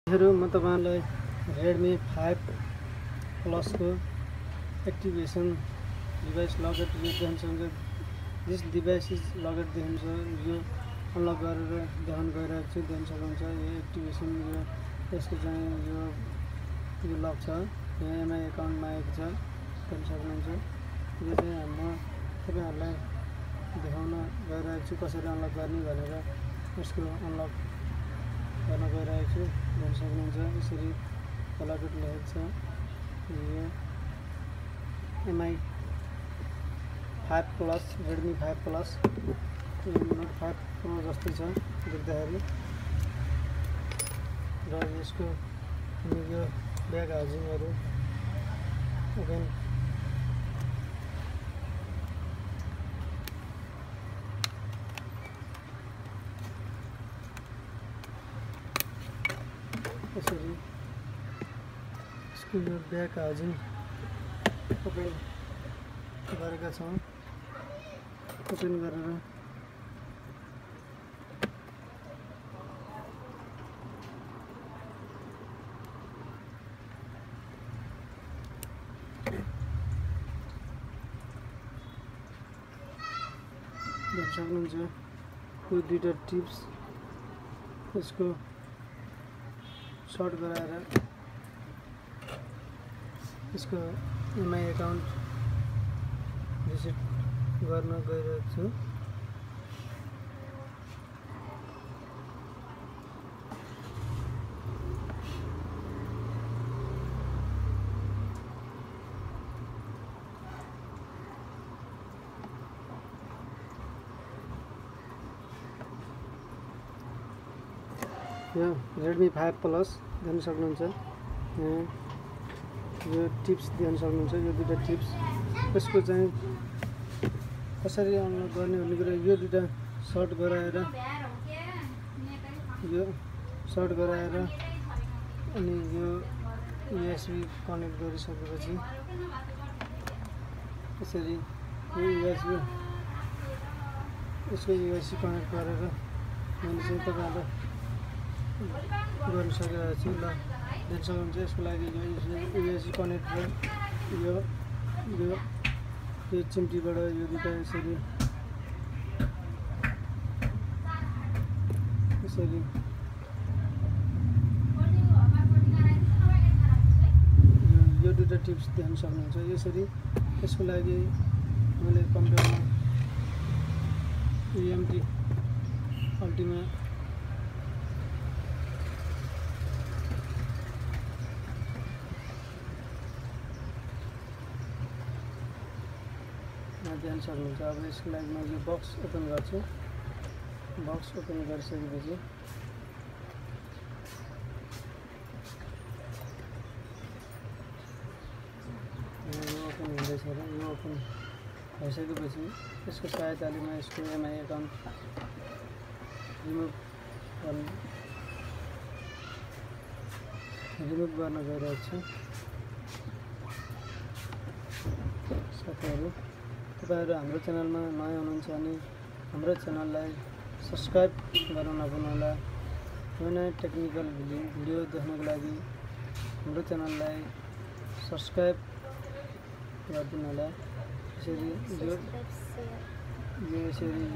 म तपाईहरुलाई Redmi 5 Plus को एक्टिभेसन डिभाइस लकेट देखाउँछु। दिस डिभाइस इज लकेट देखाउँछ। यो अनलक गरेर देखाउन गइरहेको छु। देख्न सक्नुहुन्छ यो एक्टिभेसन यो यसको चाहिँ यो लक छ। यहाँ एमआई अकाउन्टमा आएको छ। देख्न सक्नुहुन्छ। यो चाहिँ म तपाईहरुलाई देखाउन गइरहेको छु कसरी अनलक गर्ने भनेर यसको अनलक गर्न गइरहेको छु। देख्न सक्नुहुन्छ यसरी लकेट लेखेको छ। यो एमआई 5 प्लस Redmi 5 प्लस यो नोट 5 प्रो जस्तै छ देख्दाखेरि र यसको यो ब्याक हाउजिङहरु ओपन यसरी यसको यो ब्याक हाउजिङ ओपन गरेका छौं। ओपन गरेर देख्न सक्नुहुन्छ यो दुईटा टिप्स यसको सर्ट गराएर यसको एमआई अकाउन्ट रिसेट गर्न गइरहेको छु। यो Redmi 5 प्लस देख्न सक्नुहुन्छ। यो टिप्स देख्न सक्नुहुन्छ। यो दुईटा टिप्स यसको चाहिँ कसरी अनलक गर्ने भन्ने कुरा यो दुईटा सर्ट गराएर अनि यो USB कनेक्ट गरिसकेपछि यसरी यो USB यसको USB कनेक्ट गरेर मैले चाहिँ तपाईहरुलाई गर्न सकिरहेको छु। ल देख्न सक्नुहुन्छ यसको लागि यो USB कनेक्ट र यो चिम्टीबाट यो दुईटा यसरी यो दुईटा टिप्स देख्न सक्नुहुन्छ। यसरी यसको लागि मैले कम्प्युटरमा EMT अल्टिमा देख्न सक्नुहुन्छ। अब यसको लागि म यो बक्स ओपन गर्छु। बक्स ओपन गरिसकेपछि यो ओपन हुँदैछ र यो ओपन भइसकेपछि यसको सहायताले म यसको एमआई अकाउन्ट रिमुभ गर्न गइरहेको छु। साथीहरु तपाईहरु हाम्रो च्यानलमा नयाँ हुनुहुन्छ भने हाम्रो च्यानललाई सब्स्क्राइब गर्न नभुल्नुहोला। नयाँ टेक्निकल भिडियो देख्नको लागि हाम्रो च्यानललाई सब्स्क्राइब गरिदिनु होला। यसरी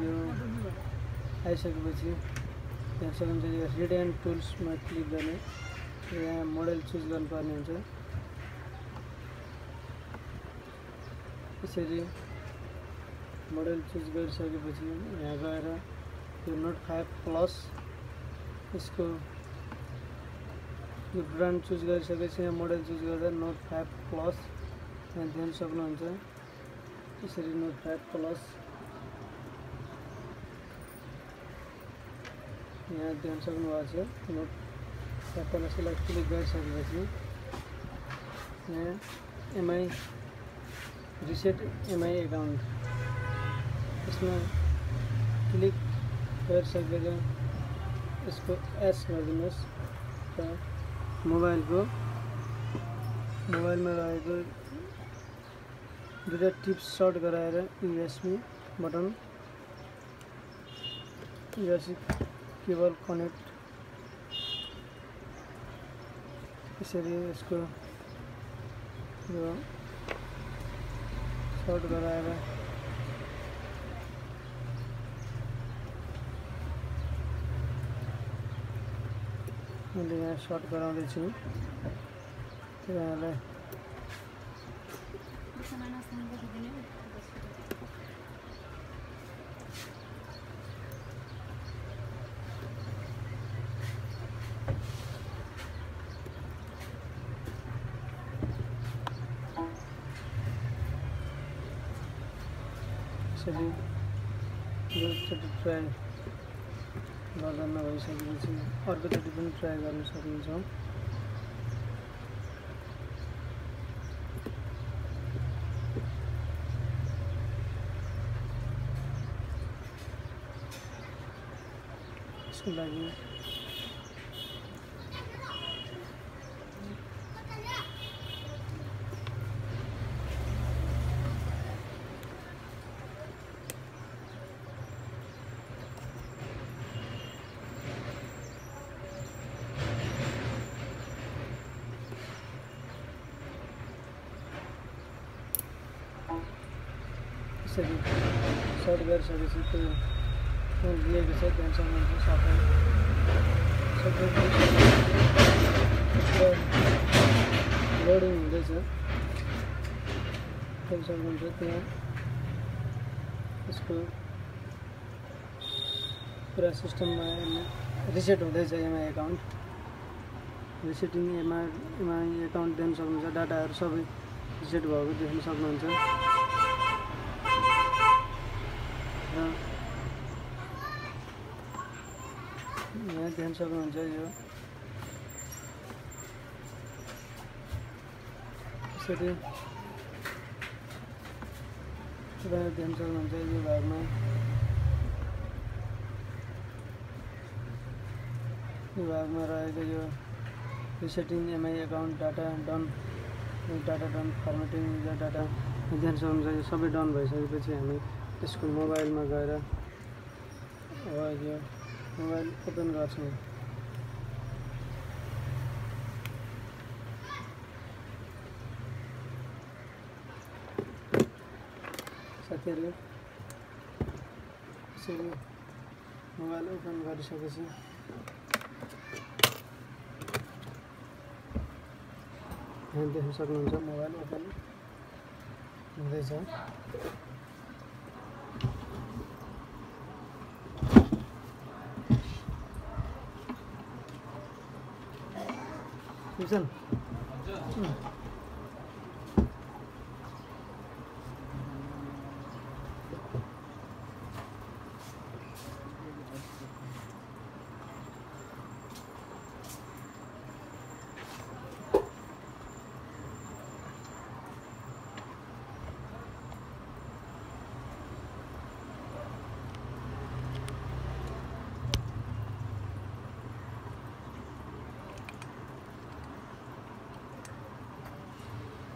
यो आइसकेपछि यहाँ सक्नुहुन्छ यो रिड एन्ड टुल्समा क्लिक गर्ने यहाँ मोडल चुज गर्नुपर्ने हुन्छ। यसरी मोडल चुज गरिसकेपछि यहाँ गएर यो नोट 5 प्लस यसको यो ब्रान्ड चुज गरिसकेपछि यहाँ मोडल चुज गर्दा नोट 5 प्लस यहाँ देख्न सक्नुहुन्छ। यसरी नोट 5 प्लस यहाँ देख्न सक्नुभएको छ। नोट 5 प्लसलाई क्लिक गरिसकेपछि यहाँ एमआई रिसेट एमआई अकाउन्ट यसमा क्लिक गरिसकेर यसको एस गरिदिनुहोस् र मोबाइलमा रहेको दुईटा टिप्स सर्ट गराएर USB button USB cable connect यसरी यसको यो सर्ट गराएर मैले यहाँ सर्ट गराउँदैछु यहाँलाई यसरी दुईचोटि ट्राई गर्दा नभइसकेपछि अर्कोचोटि पनि ट्राई गर्न सक्नुहुन्छ। यसको लागि यसरी सर्ट गरिसकेपछि त्यो दिएको छ त्यहाँसम्म सबै लोडिङ हुँदैछ सक्नुहुन्छ त्यहाँ यसको पुरा सिस्टममा रिसेट हुँदैछ एमआई एकाउन्ट रिसेटिङ एमआई एकाउन्ट देख्न सक्नुहुन्छ। डाटाहरू सबै रिसेट भएको देख्न सक्नुहुन्छ र यहाँ देख्न सक्नुहुन्छ यो यसरी तपाईहरु देख्न सक्नुहुन्छ यो भागमा रहेको यो रिसेटिङ एमआई एकाउन्ट डाटा डन फर्मेटिङ युजर डाटा देख्न सक्नुहुन्छ। यो सबै डन भइसकेपछि हामी यसको मोबाइलमा गएर अब यो मोबाइल ओपन गर्छौँ। साथीहरुले यसरी मोबाइल ओपन गरिसकेपछि यहाँ देख्न सक्नुहुन्छ मोबाइल ओपन हुँदैछ। Susan.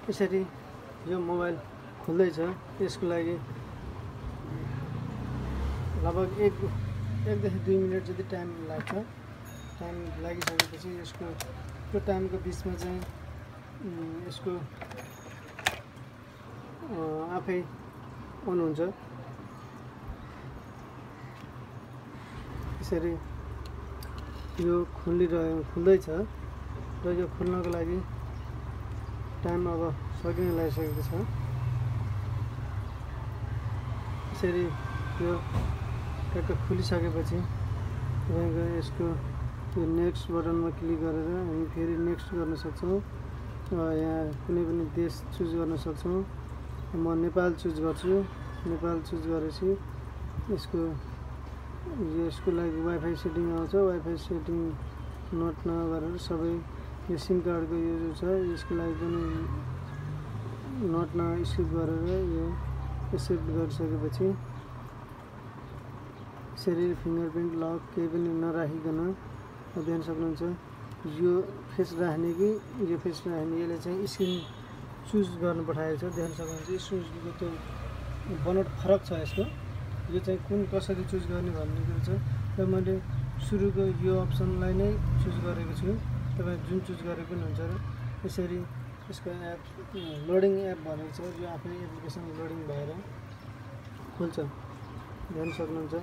यसरी यो मोबाइल खुल्दैछ। यसको लागि लगभग 1 देखि 2 मिनेट जति टाइम लाग्छ। टाइम लागिसकेपछि यसको त्यो टाइमको बिचमा चाहिँ यसको आफै अन हुन्छ। यसरी यो खुल्दैछ र यो खुल्नको लागि टाइम अब सकिन लागिसकेको छ। यसरी यो टक्क खुलिसकेपछि तपाईको यसको यो नेक्स्ट बटनमा क्लिक गरेर हामी फेरि नेक्स्ट गर्न सक्छौँ। यहाँ कुनै पनि देश चुज गर्न सक्छौँ। म नेपाल चुज गर्छु। नेपाल चुज गरेपछि यसको लागि वाइफाई सेटिङ आउँछ। वाइफाई सेटिङ नोट नगरेर सबै यो सिम कार्डको यो जो छ यसको लागि पनि नोट स्किप गरेर यो एक्सेप्ट गरिसकेपछि यसरी फिङ्गरप्रिन्ट लक केही पनि नराखिकन देख्न सक्नुहुन्छ। यो फेस राख्ने कि यो फेस राख्ने यसले चाहिँ स्क्रिन चुज गर्न पठाएको छ। देख्न सक्नुहुन्छ स्क्रिनको त्यो बनोट फरक छ यसको। यो चाहिँ कसरी चुज गर्ने भन्ने कुरो छ र मैले सुरुको यो अप्सनलाई नै चुज गरेको छु। तपाईँ जुन चुज गरे पनि हुन्छ र यसरी यसको एप लोडिङ एप भनेको छ यो आफ्नै एप्लिकेसन लोडिङ भएर खुल्छ हेर्न सक्नुहुन्छ।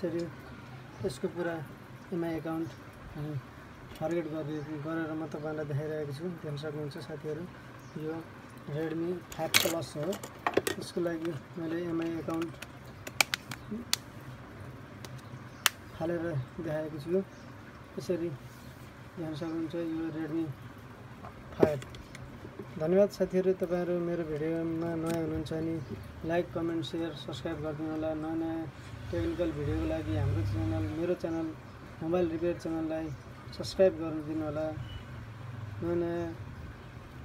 यसरी यसको पुरा एमआई एकाउन्ट फर्गेट गरेर म तपाईँलाई देखाइरहेको छु। हेर्न सक्नुहुन्छ साथीहरू यो रेडमी 5 प्लस हो। यसको लागि मैले एमआई एकाउन्ट हालेर देखाएको छु। यसरी हेर्न सक्नुहुन्छ यो रेडमी 5। धन्यवाद साथीहरू, तपाईँहरू मेरो भिडियोमा नयाँ हुनुहुन्छ भने लाइक कमेन्ट सेयर सब्सक्राइब गरिदिनु होला। नयाँ टेक्निकल भिडियोको लागि हाम्रो च्यानल मेरो च्यानल मोबाइल रिपेयर च्यानललाई सब्सक्राइब गरिदिनु होला। नयाँ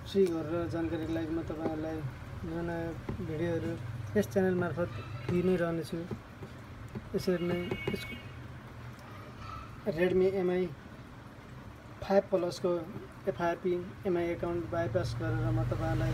फ्री गरेर जानकारीको लागि म तपाईँहरूलाई नयाँ भिडियोहरू यस च्यानल मार्फत दिइ नै रहनेछु। यसरी नै रेडमी एमआई 5 प्लसको एफआरपी एमआई एकाउन्ट बाइपास गरेर म तपाईँहरूलाई